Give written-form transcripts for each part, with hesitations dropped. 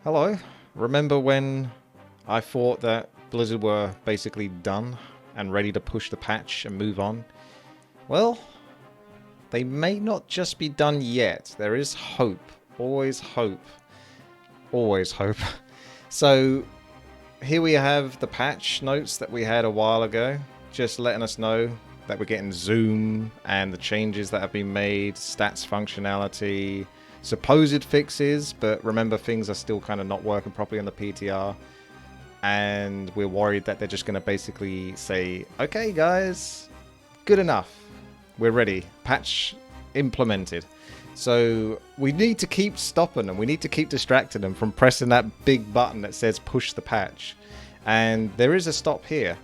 Hello. Remember when I thought that Blizzard were basically done and ready to push the patch and move on? Well, they may not just be done yet. There is hope. Always hope. Always hope. So here we have the patch notes that we had a while ago, just letting us know that we're getting zoom and the changes that have been made, stats functionality, supposed fixes, but remember things are still kind of not working properly on the PTR, and we're worried that they're just going to basically say, okay guys, good enough, we're ready, patch implemented. So we need to keep stopping them, we need to keep distracting them from pressing that big button that says push the patch, and there is a stop here.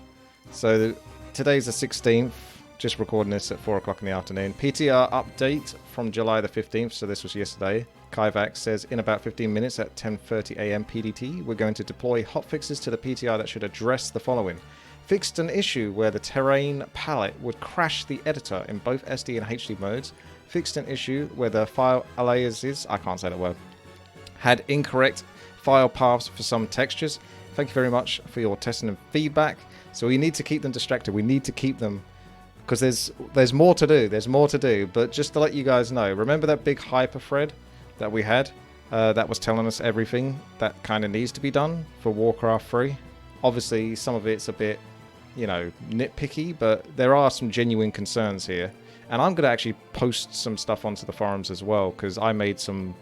So today's the 16th, just recording this at 4 o'clock in the afternoon. PTR update from July the 15th, so this was yesterday. Kaivax says, in about 15 minutes at 10:30 AM PDT, we're going to deploy hotfixes to the PTR that should address the following. Fixed an issue where the terrain palette would crash the editor in both SD and HD modes. Fixed an issue where the file aliases, I can't say that word, had incorrect file paths for some textures. Thank you very much for your testing and feedback. So we need to keep them distracted. We need to keep them, because there's more to do. There's more to do. But just to let you guys know, remember that big hyper thread that we had that was telling us everything that kind of needs to be done for Warcraft 3? Obviously, some of it's a bit, you know, nitpicky, but there are some genuine concerns here. And I'm going to actually post some stuff onto the forums as well, because I made some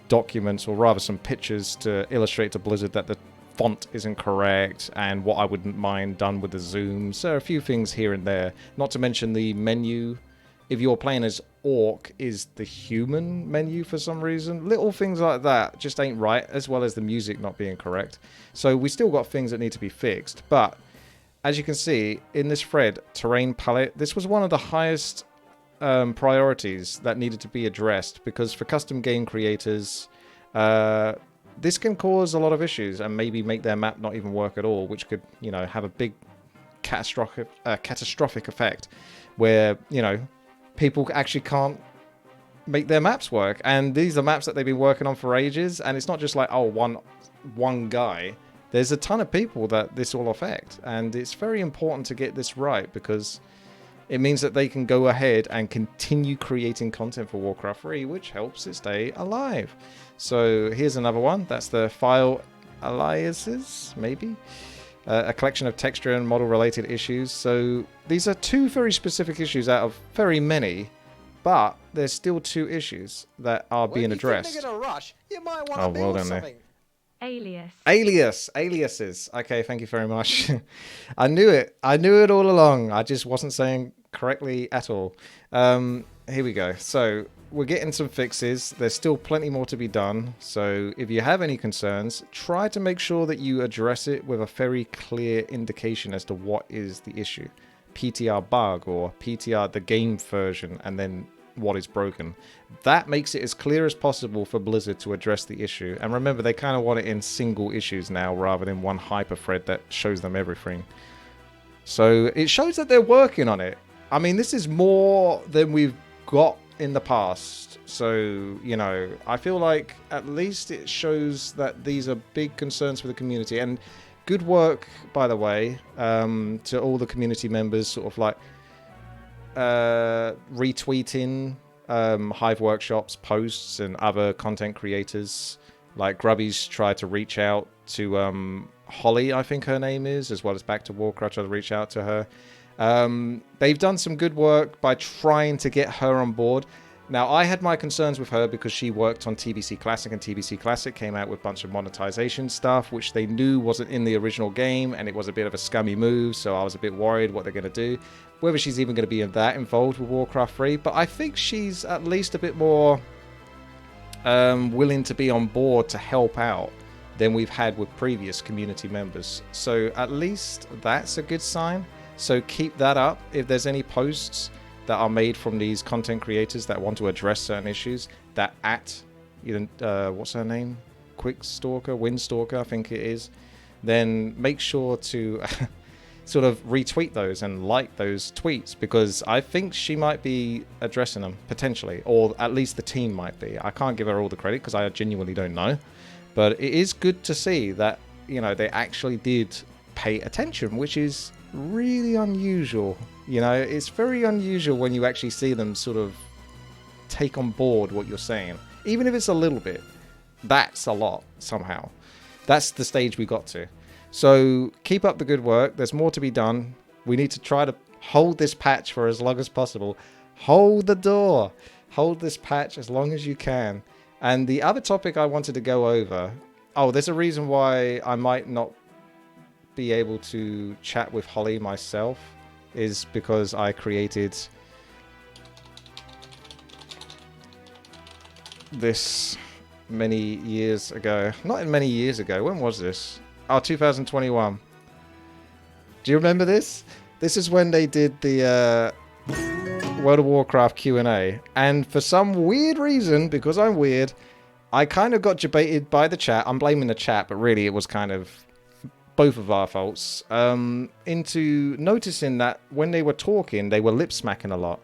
documents, or rather some pictures, to illustrate to Blizzard that the font isn't correct and what I wouldn't mind done with the zoom. So a few things here and there. Not to mention the menu, if you're playing as Orc, is the human menu for some reason. Little things like that just ain't right, as well as the music not being correct. So we still got things that need to be fixed. But as you can see in this thread, terrain palette, this was one of the highest priorities that needed to be addressed, because for custom game creators, this can cause a lot of issues and maybe make their map not even work at all, which could, you know, have a big catastrophic effect where, you know, people actually can't make their maps work. And these are maps that they've been working on for ages, and it's not just like, oh, one guy. There's a ton of people that this will affect, and it's very important to get this right, because it means that they can go ahead and continue creating content for Warcraft 3, which helps it stay alive. So here's another one. That's the file aliases, maybe. A collection of texture and model related issues. So these are two very specific issues out of very many, but there's still two issues that are being addressed. In a rush, you might want to build well done something. Aliases. Okay, thank you very much. I knew it all along. I just wasn't saying correctly at all. Here we go. So we're getting some fixes. There's still plenty more to be done. So if you have any concerns, try to make sure that you address it with a very clear indication as to what is the issue. PTR bug or PTR the game version, and then what is broken. That makes it as clear as possible for Blizzard to address the issue. And remember, they kind of want it in single issues now rather than one hyper thread that shows them everything. So it shows that they're working on it. I mean, this is more than we've got in the past. So, you know, I feel like at least it shows that these are big concerns for the community. And good work, by the way, to all the community members, sort of like retweeting Hive Workshop's posts, and other content creators like Grubby's tried to reach out to Holly, I think her name is, as well as Back to Warcraft, tried to reach out to her. They've done some good work by trying to get her on board. Now, I had my concerns with her because she worked on TBC Classic, and TBC Classic came out with a bunch of monetization stuff, which they knew wasn't in the original game, and it was a bit of a scummy move, so I was a bit worried what they're going to do. Whether she's even going to be that involved with Warcraft 3, but I think she's at least a bit more willing to be on board to help out than we've had with previous community members. So at least that's a good sign. So keep that up. If there's any posts that are made from these content creators that want to address certain issues, that what's her name? Quickstalker, Windstalker, I think it is, then make sure to sort of retweet those and like those tweets, because I think she might be addressing them potentially, or at least the team might be. I can't give her all the credit because I genuinely don't know, But it is good to see that, you know, they actually did pay attention, which is really unusual. You know, it's very unusual when you actually see them sort of take on board what you're saying. Even if it's a little bit, that's a lot somehow. That's the stage we got to. So keep up the good work. There's more to be done. We need to try to hold this patch for as long as possible. Hold the door. Hold this patch as long as you can. And the other topic I wanted to go over... Oh, there's a reason why I might not be able to chat with Holly myself. Is because I created this many years ago. Not many years ago. When was this? Oh, 2021. Do you remember this? This is when they did the World of Warcraft Q&A. And for some weird reason, because I'm weird, I kind of got debated by the chat. I'm blaming the chat, but really it was kind of both of our faults. Into noticing that when they were talking, they were lip smacking a lot.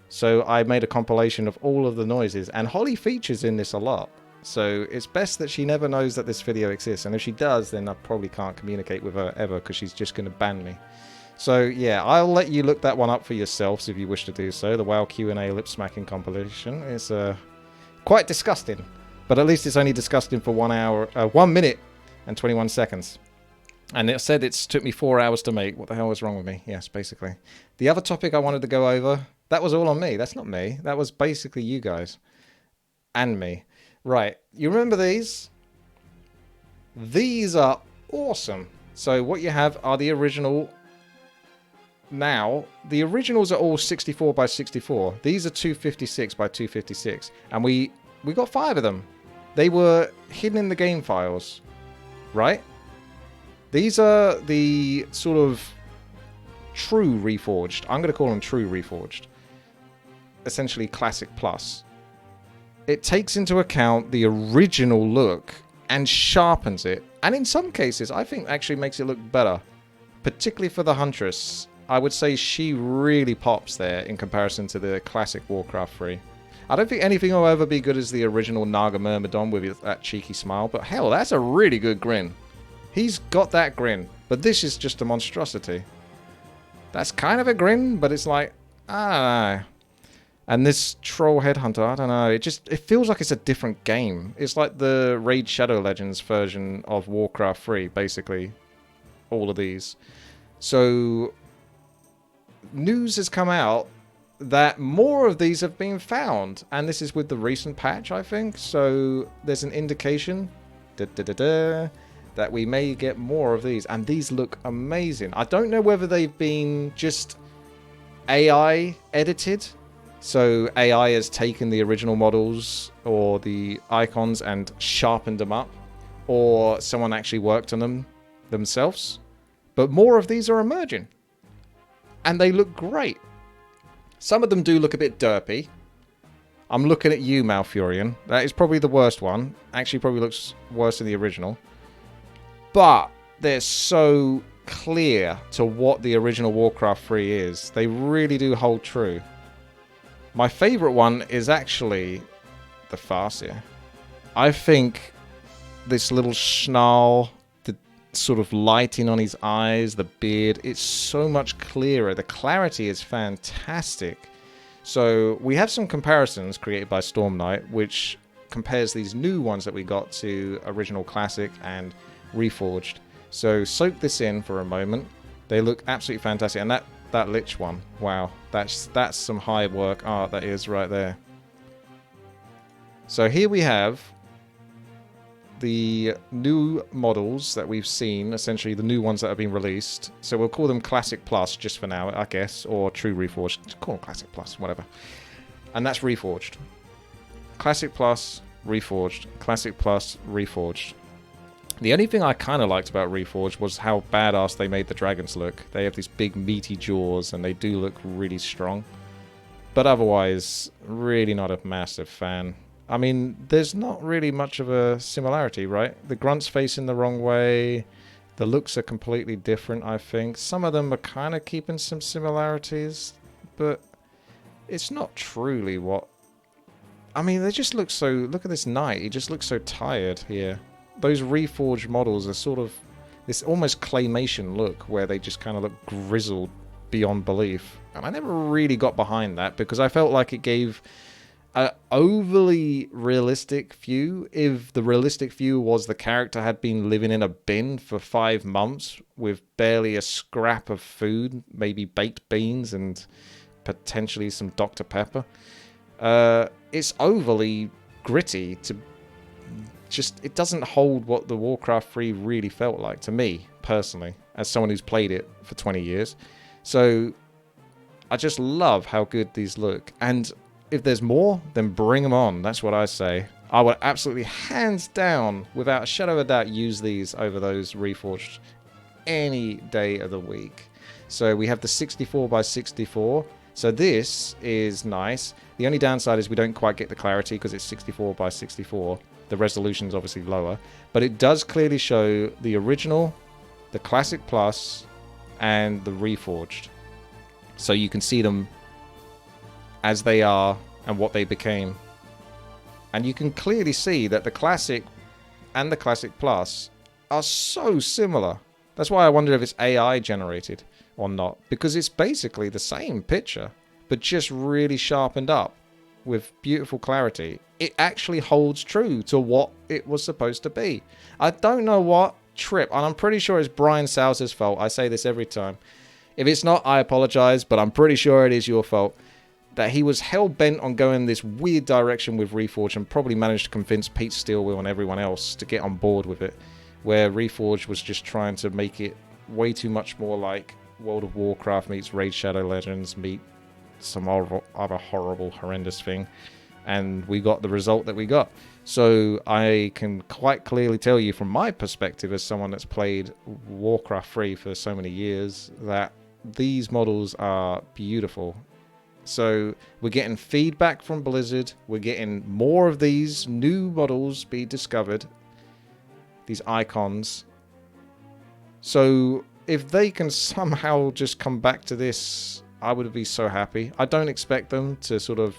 So I made a compilation of all of the noises. And Holly features in this a lot. So it's best that she never knows that this video exists. And if she does, then I probably can't communicate with her ever, because she's just going to ban me. So yeah, I'll let you look that one up for yourselves if you wish to do so. The WoW Q&A lip smacking compilation is quite disgusting. But at least it's only disgusting for 1 minute and 21 seconds. And it said it's took me 4 hours to make. What the hell is wrong with me? Yes, basically. The other topic I wanted to go over, that was all on me. That's not me. That was basically you guys. And me. Right. You remember these? These are awesome. So what you have are the original. Now, the originals are all 64 by 64. These are 256 by 256. And we got 5 of them. They were hidden in the game files. Right? These are the sort of true reforged. I'm going to call them true reforged. Essentially Classic Plus. It takes into account the original look and sharpens it. And in some cases, I think actually makes it look better. Particularly for the Huntress. I would say she really pops there in comparison to the classic Warcraft 3. I don't think anything will ever be good as the original Naga Myrmidon with that cheeky smile. But hell, that's a really good grin. He's got that grin. But this is just a monstrosity. That's kind of a grin, but it's like, I don't know. And this Troll Headhunter, I don't know. It feels like it's a different game. It's like the Raid Shadow Legends version of Warcraft 3, basically. All of these. So, news has come out that more of these have been found. And this is with the recent patch, I think. So, there's an indication that we may get more of these. And these look amazing. I don't know whether they've been just AI edited. So AI has taken the original models or the icons and sharpened them up. Or someone actually worked on them themselves. But more of these are emerging. And they look great. Some of them do look a bit derpy. I'm looking at you, Malfurion. That is probably the worst one. Actually probably looks worse than the original. But they're so clear to what the original Warcraft 3 is. They really do hold true. My favourite one is actually the Farseer. I think this little snarl, the sort of lighting on his eyes, the beard, it's so much clearer. The clarity is fantastic. So we have some comparisons created by Storm Knight, which compares these new ones that we got to original Classic and Reforged. So soak this in for a moment. They look absolutely fantastic. And that Lich one, wow, that's some high work art, that is right there. So here we have the new models that we've seen, essentially the new ones that have been released. So we'll call them Classic Plus just for now, I guess, or True Reforged. Just call them Classic Plus, whatever. And that's Reforged. Classic Plus, Reforged. Classic Plus, Reforged. The only thing I kind of liked about Reforged was how badass they made the dragons look. They have these big meaty jaws and they do look really strong. But otherwise, really not a massive fan. I mean, there's not really much of a similarity, right? The grunt's facing the wrong way. The looks are completely different, I think. Some of them are kind of keeping some similarities. But it's not truly what... I mean, they just look so... Look at this knight. He just looks so tired here. those reforged models are sort of this almost claymation look where they just kind of look grizzled beyond belief. And I never really got behind that because I felt like it gave an overly realistic view. If the realistic view was the character had been living in a bin for 5 months with barely a scrap of food, maybe baked beans and potentially some Dr. Pepper, it's overly gritty to just, it doesn't hold what the Warcraft 3 really felt like to me personally, as someone who's played it for 20 years. So I just love how good these look, and if there's more, then bring them on. That's what I say. I would absolutely, hands down, without a shadow of a doubt, use these over those reforged any day of the week. So we have the 64 by 64. So this is nice. The only downside is we don't quite get the clarity because it's 64 by 64. The resolution is obviously lower, but it does clearly show the original, the Classic Plus, and the Reforged. So you can see them as they are and what they became. And you can clearly see that the Classic and the Classic Plus are so similar. That's why I wonder if it's AI generated or not, because it's basically the same picture, but just really sharpened up with beautiful clarity. It actually holds true to what it was supposed to be. I don't know what trip, and I'm pretty sure it's Brian Sousa's fault. I say this every time. If it's not, I apologize, but I'm pretty sure it is your fault. That he was hell-bent on going this weird direction with Reforged and probably managed to convince Pete Steelwheel and everyone else to get on board with it, where Reforged was just trying to make it way too much more like World of Warcraft meets Raid Shadow Legends meet some other horrible, horrendous thing, and we got the result that we got. So I can quite clearly tell you from my perspective as someone that's played Warcraft 3 for so many years that these models are beautiful. So we're getting feedback from Blizzard, we're getting more of these new models be discovered, these icons. So if they can somehow just come back to this, I would be so happy. I don't expect them to sort of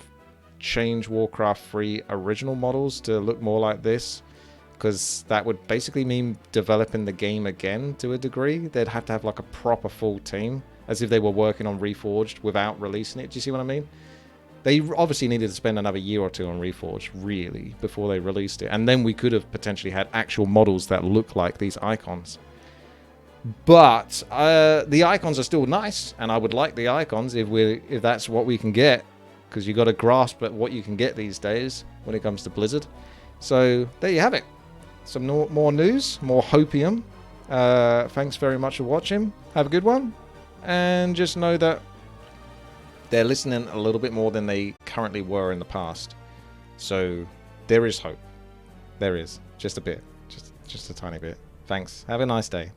change Warcraft 3 original models to look more like this, because that would basically mean developing the game again to a degree. They'd have to have like a proper full team, as if they were working on Reforged without releasing it. Do you see what I mean? They obviously needed to spend another year or two on Reforged, really, before they released it. And then we could have potentially had actual models that look like these icons. But the icons are still nice, and I would like the icons if that's what we can get, because you got to grasp at what you can get these days when it comes to Blizzard. So there you have it. Some more news, more hopium. Thanks very much for watching. Have a good one. And just know that they're listening a little bit more than they currently were in the past. So there is hope. There is. Just a bit. Just a tiny bit. Thanks. Have a nice day.